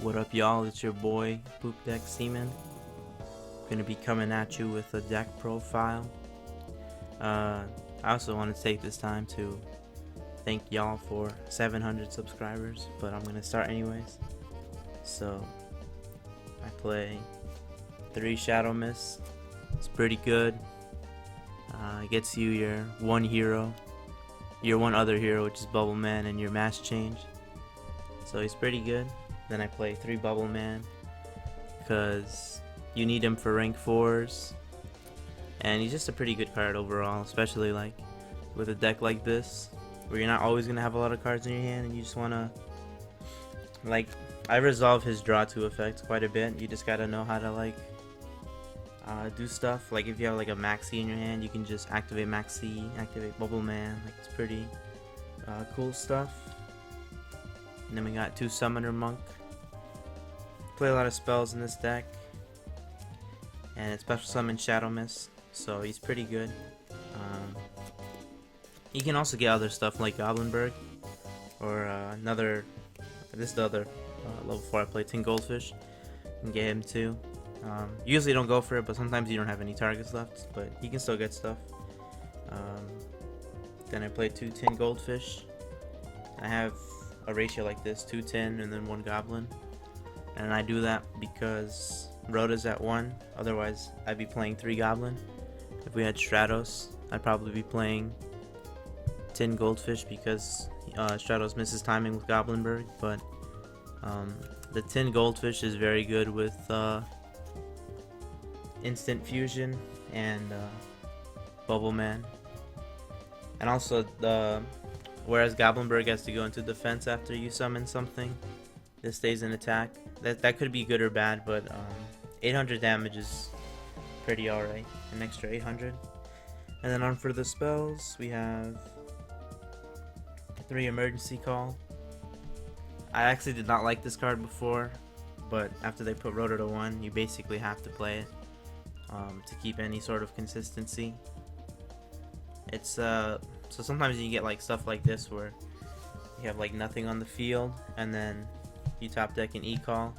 What up, y'all? It's your boy PoopDeckSeamen. Gonna be coming at you with a deck profile. I also want to take this time to thank y'all for 700 subscribers, but I'm gonna start anyways. So I play 3 Shadow Mist. It's pretty good. It gets you your one hero, your one other hero, which is Bubble Man, and your mass change. So he's pretty good. Then I play 3 Bubble Man because you need him for rank 4s, and he's just a pretty good card overall, especially like with a deck like this where you're not always gonna have a lot of cards in your hand and you just wanna, like, I resolve his draw 2 effect quite a bit. You just gotta know how to like do stuff. Like if you have like a Maxi in your hand, you can just activate Maxi, activate Bubble Man. Like, it's pretty cool stuff. And then we got 2 Summoner Monk. Play a lot of spells in this deck, and it special summon Shadow Mist, so he's pretty good. You can also get other stuff like Goblinberg, or this is the other level 4 I play, Tin Goldfish. You can get him too. Usually don't go for it, but sometimes you don't have any targets left, but you can still get stuff. Then I play 2 Tin Goldfish. I have a ratio like this, 2 tin and then 1 goblin, and I do that because Rhoda's at 1, otherwise I'd be playing 3 goblin. If we had Stratos, I'd probably be playing Tin Goldfish because Stratos misses timing with Goblinberg, but the Tin Goldfish is very good with instant fusion and Bubble Man, and also whereas Goblinberg has to go into defense after you summon something, this stays in attack. That could be good or bad, but 800 damage is pretty alright. An extra 800. And then on for the spells, we have 3 Emergency Call. I actually did not like this card before, but after they put Roto to 1, you basically have to play it to keep any sort of consistency. It's so sometimes you get like stuff like this where you have like nothing on the field, and then you top deck an E-Call,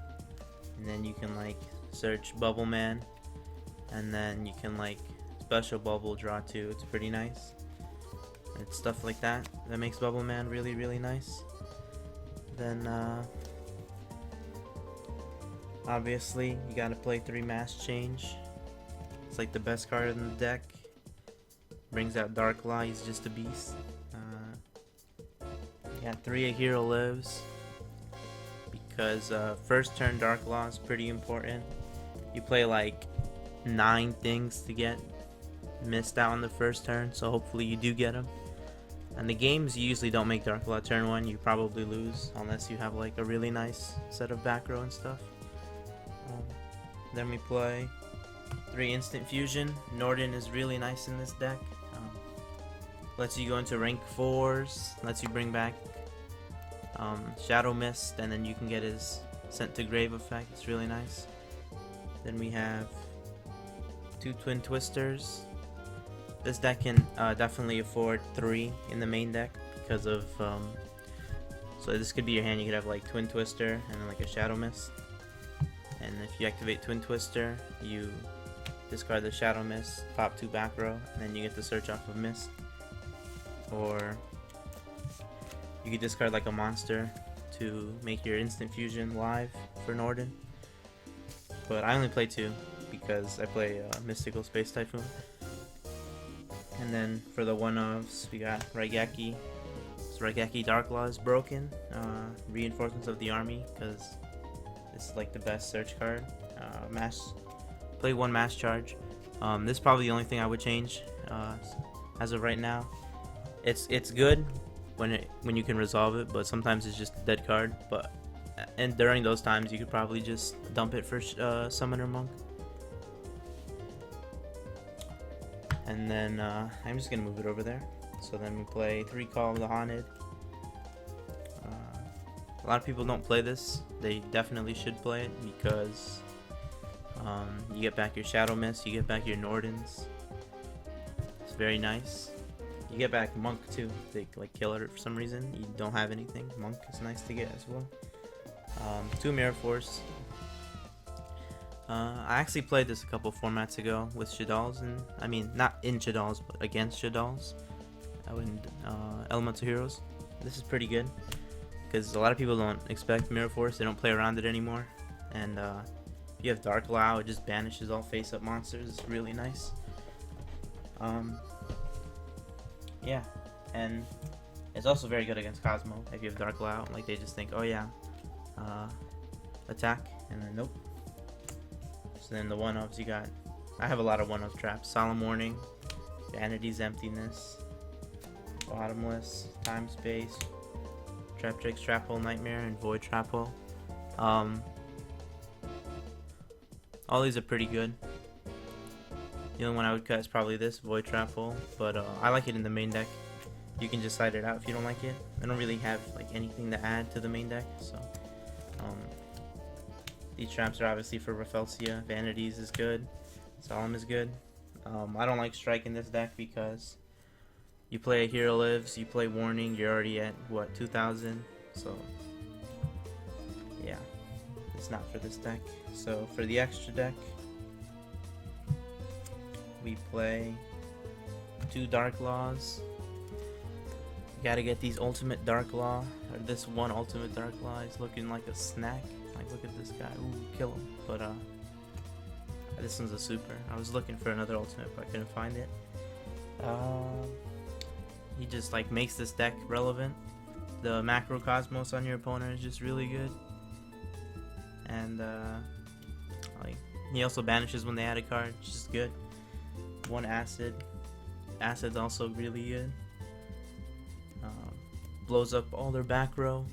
and then you can like search Bubble Man, and then you can like special bubble draw 2. It's pretty nice. It's stuff like that that makes Bubble Man really, really nice. Then obviously you gotta play 3 Mass Change. It's like the best card in the deck. Brings out Dark Law, he's just a beast. You got 3 A Hero Lives, because first turn Dark Law is pretty important. You play like 9 things to get missed out on the first turn, so hopefully you do get them. And the games you usually don't make Dark Law turn 1, you probably lose unless you have like a really nice set of back row and stuff. Then we play 3 Instant Fusion. Norden is really nice in this deck. Lets you go into rank 4s, lets you bring back Shadow Mist, and then you can get his Sent to Grave effect. It's really nice. Then we have 2 Twin Twisters. This deck can definitely afford 3 in the main deck because of so this could be your hand. You could have like Twin Twister and then like a Shadow Mist, and if you activate Twin Twister, you discard the Shadow Mist, pop 2 back row, and then you get the search off of Mist. Or you could discard like a monster to make your instant fusion live for Norden. But I only play 2 because I play Mystical Space Typhoon. And then for the one-offs, we got Raigeki. So Raigeki Dark Law is broken. Reinforcements of the Army, because this is like the best search card. Play 1 Mass Charge. This is probably the only thing I would change as of right now. It's good when you can resolve it, but sometimes it's just a dead card. And during those times, you could probably just dump it for Summoner Monk. And then I'm just gonna move it over there. So then we play 3 Call of the Haunted. A lot of people don't play this. They definitely should play it because you get back your Shadow Mist, you get back your Nordens. It's very nice. You get back Monk too. They like kill it for some reason. You don't have anything. Monk is nice to get as well. 2 Mirror Force. I actually played this a couple formats ago with Shaddolls, and I mean not in Shaddolls but against Shaddolls. I went Elemental Heroes. This is pretty good because a lot of people don't expect Mirror Force. They don't play around it anymore, and if you have Dark Lao, it just banishes all face-up monsters. It's really nice. Yeah, and it's also very good against Cosmo. If you have Dark Lao, like they just think, oh yeah, attack, and then nope. So then the one-ups you got, I have a lot of one-up traps. Solemn Warning, Vanity's Emptiness, Bottomless, Time Space, Trap Tricks, Trap Hole Nightmare, and Void Trap Hole. All these are pretty good. The only one I would cut is probably this, Void Trap Hole, but I like it in the main deck. You can just side it out if you don't like it. I don't really have like anything to add to the main deck, so these traps are obviously for Rafelsia. Vanities is good. Solemn is good. I don't like Strike in this deck because you play a Hero Lives, you play Warning, you're already at what, 2000, so yeah, it's not for this deck. So for the extra deck, we play 2 Dark Laws. You gotta get these Ultimate Dark Law, or this one Ultimate Dark Law is looking like a snack. Like, look at this guy. Ooh, kill him. But this one's a super. I was looking for another ultimate, but I couldn't find it. He just like makes this deck relevant. The Macro Cosmos on your opponent is just really good, and like he also banishes when they add a card, which is good. 1 Acid. Acid's also really good. Blows up all their back row.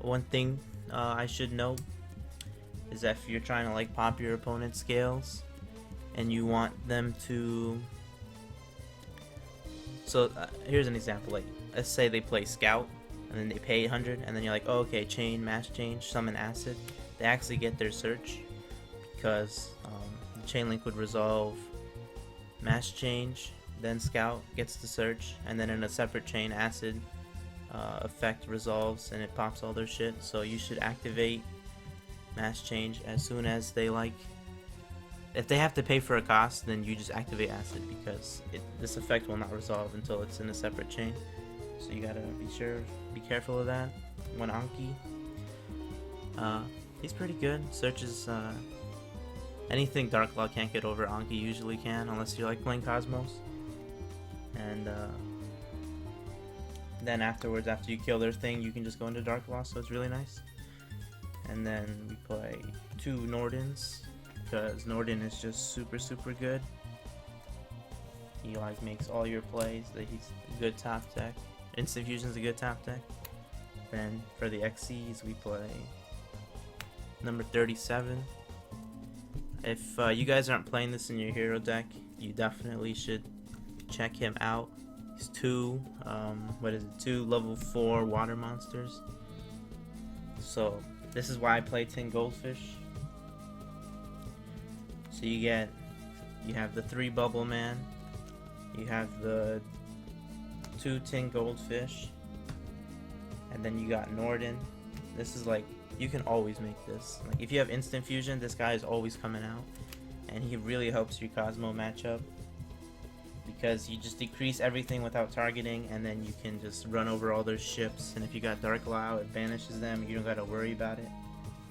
One thing I should note is that if you're trying to like pop your opponent's scales and you want them to, so here's an example. Like, let's say they play Scout and then they pay 100, and then you're like, oh, okay, chain, mass change, summon Acid. They actually get their search because the chain link would resolve mass change, then Scout gets the search, and then in a separate chain, Acid effect resolves and it pops all their shit. So you should activate mass change as soon as they like. If they have to pay for a cost, then you just activate Acid because this effect will not resolve until it's in a separate chain. So you gotta be careful of that. 1 Anki. He's pretty good. Searches anything Dark Law can't get over, Anki usually can, unless you like playing Cosmos. And then afterwards, after you kill their thing, you can just go into Dark Law, so it's really nice. And then we play 2 Nordens, because Norden is just super good. He like makes all your plays. That he's a good top deck. Instant Fusion's a good top deck. Then for the XCs, we play number 37. If you guys aren't playing this in your hero deck, you definitely should check him out. He's 2 2 level 4 water monsters. So this is why I play Tin Goldfish. So you have the 3 Bubble Man, you have the 2 Tin Goldfish, and then you got Norden. This is like, you can always make this. Like, if you have Instant Fusion, this guy is always coming out, and he really helps your Cosmo matchup because you just decrease everything without targeting, and then you can just run over all their ships. And if you got Dark Lao, it banishes them. You don't gotta worry about it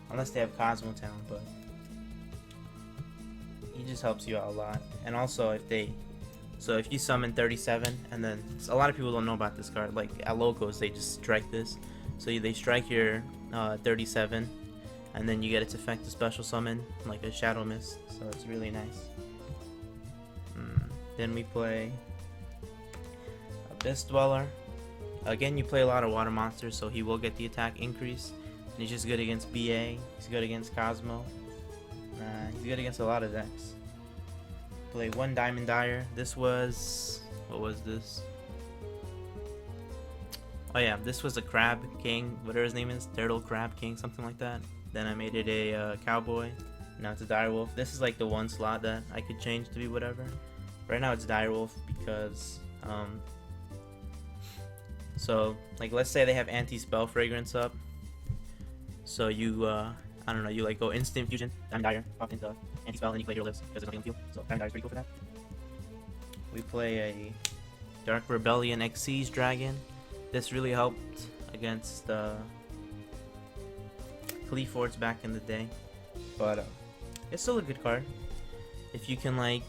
unless they have Cosmo Town, but he just helps you out a lot. And also if you summon 37, and then a lot of people don't know about this card, like at locals they just strike this. So they strike your 37, and then you get its effect to special summon like a Shadow Mist, so it's really nice. Then we play Abyss Dweller. Again, you play a lot of water monsters, so he will get the attack increase. And he's just good against BA, he's good against Cosmo, he's good against a lot of decks. Play 1 Diamond Dyer. This was, what was this? Oh yeah, this was a Crab King, whatever his name is, Turtle Crab King, something like that. Then I made it a Cowboy. Now it's a Direwolf. This is like the one slot that I could change to be whatever. Right now it's Direwolf because so like let's say they have anti-spell fragrance up, So you, I don't know, you like go instant fusion, Diamond Dire, pop into anti-spell, and you play hero lives because there's nothing on the field. So Diamond Dire is pretty cool for that. We play a Dark Rebellion Xyz Dragon. This really helped against Cleaforts back in the day, but it's still a good card. If you can like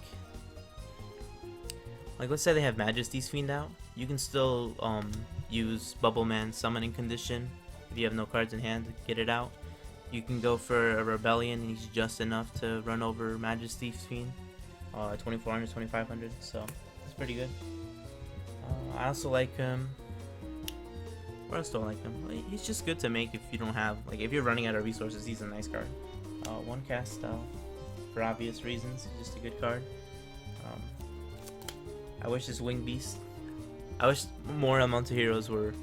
let's say they have Majesty's Fiend out, you can still use Bubble Man summoning condition if you have no cards in hand to get it out. You can go for a Rebellion and he's just enough to run over Majesty's Fiend, 2400, 2500, so it's pretty good. I also like him. What else do I like him? He's just good to make if you don't have, like, if you're running out of resources, he's a nice card. One cast for obvious reasons, he's just a good card. I wish this Wing Beast, I wish more amount of heroes were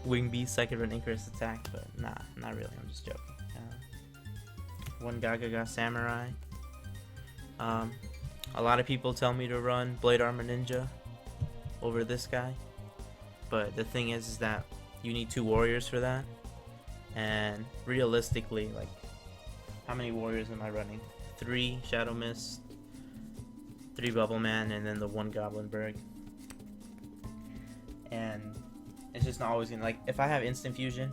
Wing Beast, I could run Icarus attack, but nah, not really, I'm just joking. One Gaga Samurai. A lot of people tell me to run Blade Armor Ninja over this guy, but the thing is that you need 2 warriors for that, and realistically, like, how many warriors am I running? 3 Shadow Mist, 3 Bubble Man, and then the 1 Goblin Berg. And it's just not always gonna, like, if I have instant fusion,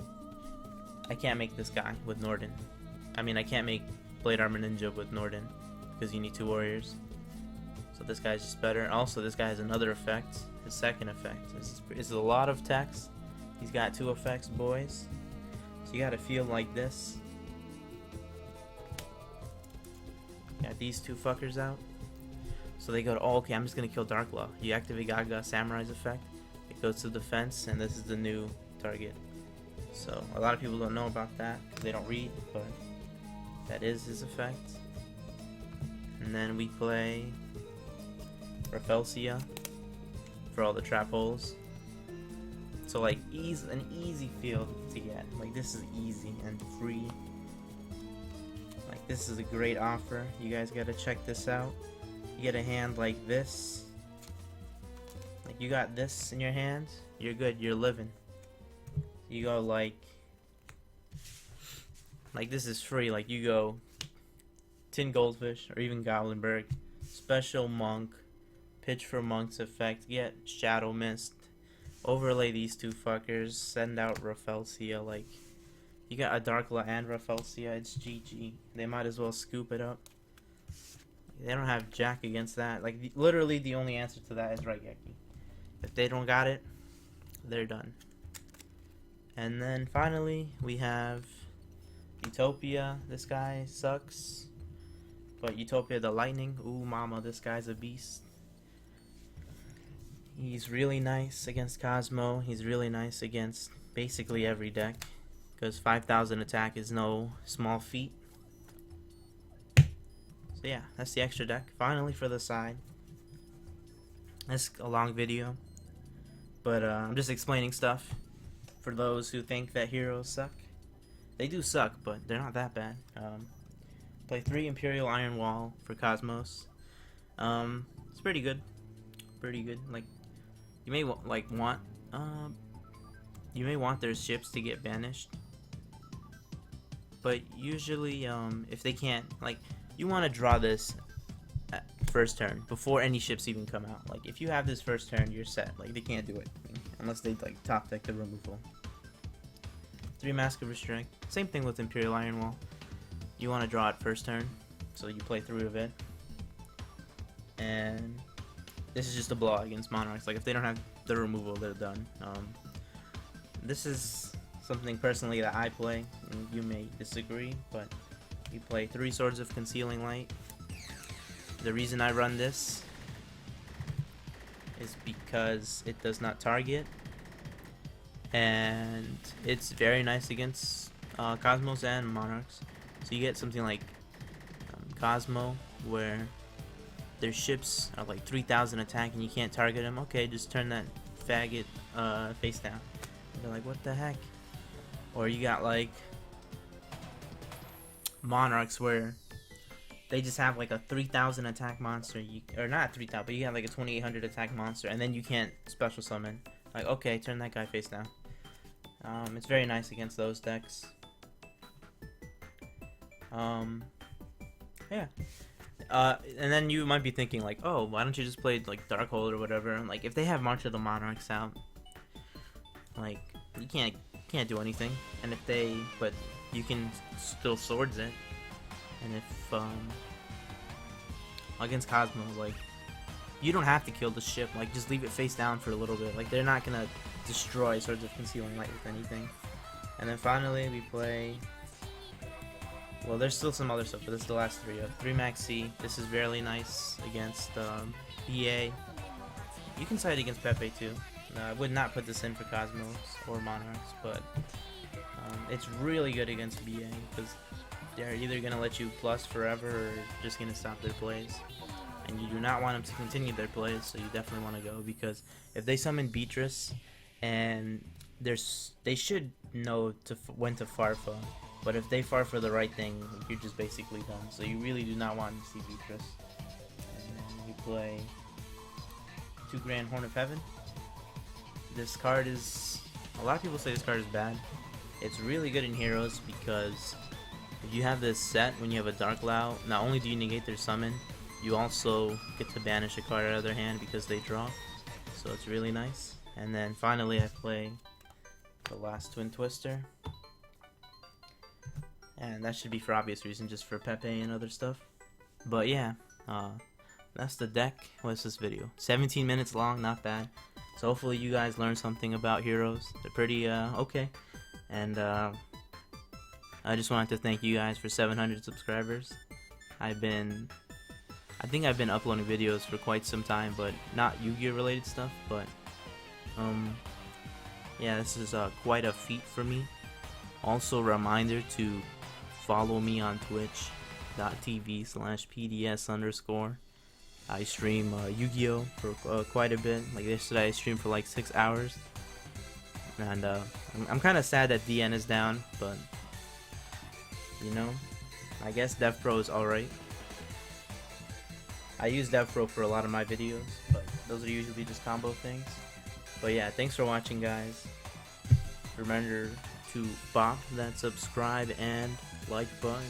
I can't make this guy with Norden. I mean, I can't make Blade Armor Ninja with Norden because you need 2 warriors. So this guy's just better. Also, this guy has another effect. His second effect is a lot of text. He's got 2 effects, boys. So you gotta feel like this. Got these 2 fuckers out. So they go to, oh, okay, I'm just gonna kill Darklaw. You activate Gaga Samurai's effect. It goes to defense, and this is the new target. So a lot of people don't know about that because they don't read, but that is his effect. And then we play Rafelsia for all the trap holes. So like an easy field to get. Like this is easy and free. Like this is a great offer. You guys gotta check this out. You get a hand like this. Like you got this in your hand, you're good, you're living. You go like this is free. Like you go Tin Goldfish or even Goblinberg, Special Monk, Pitch for Monk's effect, get Shadow Mist, overlay these 2 fuckers, send out Rafelsia. Like you got a Darkla and Rafelsia, it's GG. They might as well scoop it up. They don't have jack against that. Like literally the only answer to that is Raigeki. If they don't got it, they're done. And then finally we have Utopia. This guy sucks, but Utopia the Lightning, ooh mama, this guy's a beast. He's really nice against Cosmo. He's really nice against basically every deck because 5,000 attack is no small feat. So yeah, that's the extra deck. Finally for the side. That's a long video, but I'm just explaining stuff for those who think that heroes suck. They do suck, but they're not that bad. Play 3 Imperial Iron Wall for Cosmos. It's pretty good. Pretty good. Like you may want their ships to get banished, but usually if they can't, like, you want to draw this at first turn before any ships even come out. Like if you have this first turn, you're set. Like they can't do it unless they like top deck the removal. 3 Mask of Restrict. Same thing with Imperial Iron Wall. You want to draw it first turn, so you play 3 of it. And this is just a blow against Monarchs. Like if they don't have the removal, they're done. This is something personally that I play, and you may disagree, but you play 3 Swords of Concealing Light. The reason I run this is because it does not target, and it's very nice against Cosmos and Monarchs. So you get something like Cosmo, where their ships are like 3,000 attack and you can't target them. Okay, just turn that faggot face down. And they're like, what the heck? Or you got like Monarchs, where they just have like a 3,000 attack monster, or not 3,000, but you have like a 2,800 attack monster, and then you can't special summon. Like, okay, turn that guy face down. It's very nice against those decks. Yeah. And then you might be thinking like, oh, why don't you just play like Darkhold or whatever? Like, if they have March of the Monarchs out, like you can't do anything. And if they, but you can still swords it. And if against Cosmo, like you don't have to kill the ship. Like, just leave it face down for a little bit. Like, they're not gonna destroy Swords of Concealing Light with anything. And then finally we play. Well, there's still some other stuff, but this is the last three. 3 Max C. This is very nice against BA. You can side against Pepe too. I would not put this in for Cosmos or Monarchs, but it's really good against BA because they're either going to let you plus forever or just going to stop their plays. And you do not want them to continue their plays, so you definitely want to go, because if they summon Beatrice, and they should know when to Farfa, but if they Farfa the right thing, you're just basically done. So you really do not want to see Beatrice. And then we play 2 Grand Horn of Heaven. This card is, a lot of people say this card is bad. It's really good in Heroes because if you have this set when you have a Dark Lao, not only do you negate their summon, you also get to banish a card out of their hand because they draw. So it's really nice. And then finally I play the last Twin Twister. And that should be for obvious reason, just for Pepe and other stuff. But yeah, that's the deck. What's this video? 17 minutes long, not bad. So hopefully you guys learned something about Heroes. They're pretty okay. And I just wanted to thank you guys for 700 subscribers. I think I've been uploading videos for quite some time, but not Yu-Gi-Oh related stuff. But yeah, this is quite a feat for me. Also, a reminder to follow me on twitch.tv/PDS_. I stream Yu-Gi-Oh for quite a bit. Like yesterday I streamed for like 6 hours. And I'm kind of sad that DN is down, but you know, I guess DevPro is alright. I use DevPro for a lot of my videos, but those are usually just combo things. But yeah, thanks for watching, guys. Remember to bop that subscribe and like button.